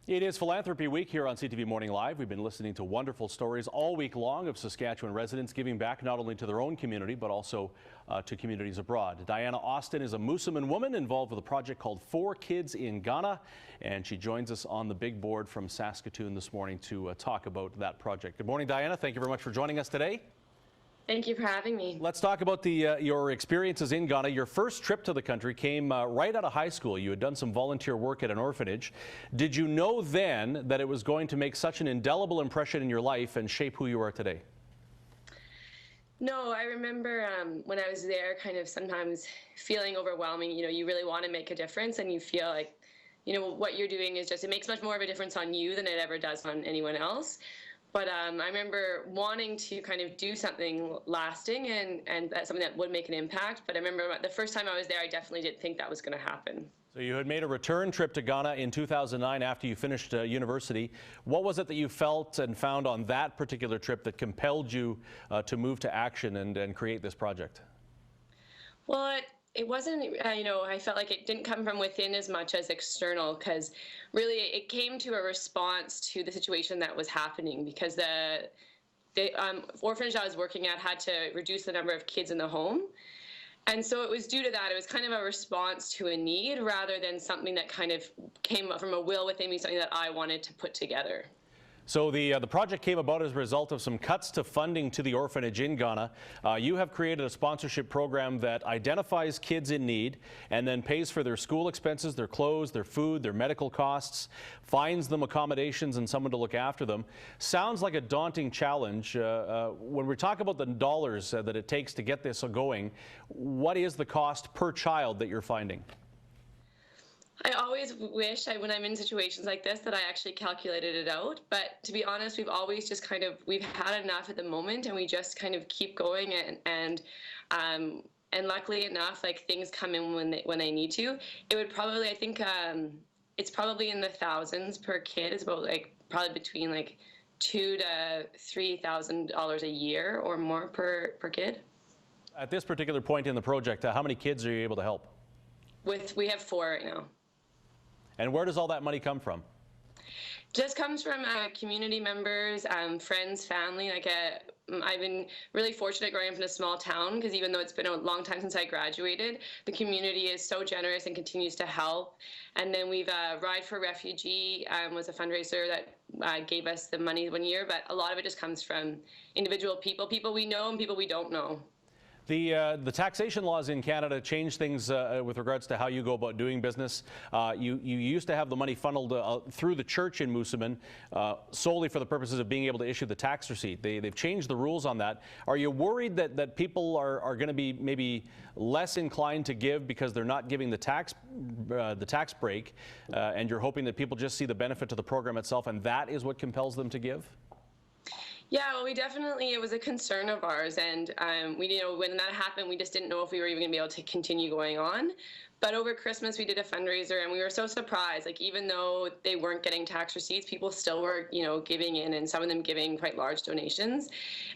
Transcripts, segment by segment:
It is Philanthropy Week here on CTV Morning Live. We've been listening to wonderful stories all week long of Saskatchewan residents giving back not only to their own community, but also to communities abroad. Diana Austin is a Moosomin woman involved with a project called 4 Kids in Ghana, and she joins us on the big board from Saskatoon this morning to talk about that project. Good morning, Diana. Thank you very much for joining us today. Thank you for having me. Let's talk about your experiences in Ghana. Your first trip to the country came right out of high school. You had done some volunteer work at an orphanage. Did you know then that it was going to make such an indelible impression in your life and shape who you are today? No, I remember when I was there kind of sometimes feeling overwhelming. You know, you really want to make a difference and you feel like, you know, what you're doing is just, it makes much more of a difference on you than it ever does on anyone else. But I remember wanting to kind of do something lasting and that's something that would make an impact. But I remember the first time I was there, I definitely didn't think that was going to happen. So you had made a return trip to Ghana in 2009 after you finished university. What was it that you felt and found on that particular trip that compelled you to move to action and create this project? Well, it wasn't, you know, I felt like it didn't come from within as much as external, because really it came to a response to the situation that was happening, because the orphanage I was working at had to reduce the number of kids in the home. And so it was due to that. It was kind of a response to a need rather than something that kind of came from a will within me, something that I wanted to put together. So the project came about as a result of some cuts to funding to the orphanage in Ghana. You have created a sponsorship program that identifies kids in need and then pays for their school expenses, their clothes, their food, their medical costs, finds them accommodations and someone to look after them. Sounds like a daunting challenge. When we talk about the dollars that it takes to get this going, what is the cost per child that you're finding? I always wish when I'm in situations like this that I actually calculated it out. But to be honest, we've always just we've had enough at the moment and we just kind of keep going and luckily enough, like things come in when they need to. It would probably, I think it's probably in the thousands per kid. It's about probably between $2,000 to $3,000 a year or more per kid. At this particular point in the project, how many kids are you able to help? We have 4 right now. And where does all that money come from? Just comes from community members, friends, family. I've been really fortunate growing up in a small town, because even though it's been a long time since I graduated, the community is so generous and continues to help. And then we've Ride for Refugee was a fundraiser that gave us the money one year, but a lot of it just comes from individual people we know and people we don't know. The taxation laws in Canada change things with regards to how you go about doing business. You used to have the money funneled through the church in Moosomin solely for the purposes of being able to issue the tax receipt. They've changed the rules on that. Are you worried that people are going to be maybe less inclined to give because they're not giving the tax break, and you're hoping that people just see the benefit to the program itself, and that is what compels them to give? Yeah, well, it was a concern of ours, and when that happened, we just didn't know if we were even going to be able to continue going on. But over Christmas, we did a fundraiser, and we were so surprised. Even though they weren't getting tax receipts, people still were, giving in, and some of them giving quite large donations.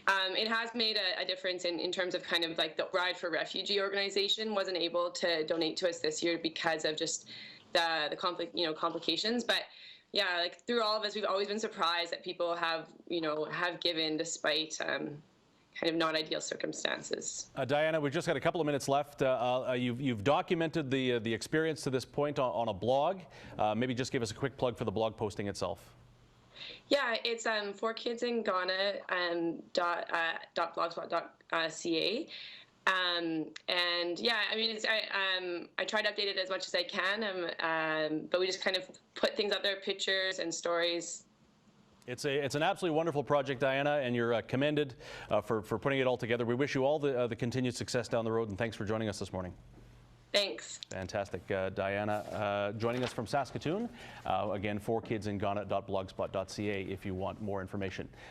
It has made a difference in terms of the Ride for Refugee organization wasn't able to donate to us this year because of just the complications, but. Yeah, through all of us, we've always been surprised that people have given despite kind of not ideal circumstances. Diana, we've just got a couple of minutes left. You've documented the experience to this point on a blog. Maybe just give us a quick plug for the blog posting itself. Yeah, it's 4kidsinghana.blogspot.ca. And yeah, I try to update it as much as I can, but we just kind of put things out there, pictures and stories. It's an absolutely wonderful project, Diana, and you're commended for putting it all together. We wish you all the continued success down the road, and thanks for joining us this morning. Thanks. Fantastic. Diana joining us from Saskatoon. Again, 4kidsinghana.blogspot.ca if you want more information.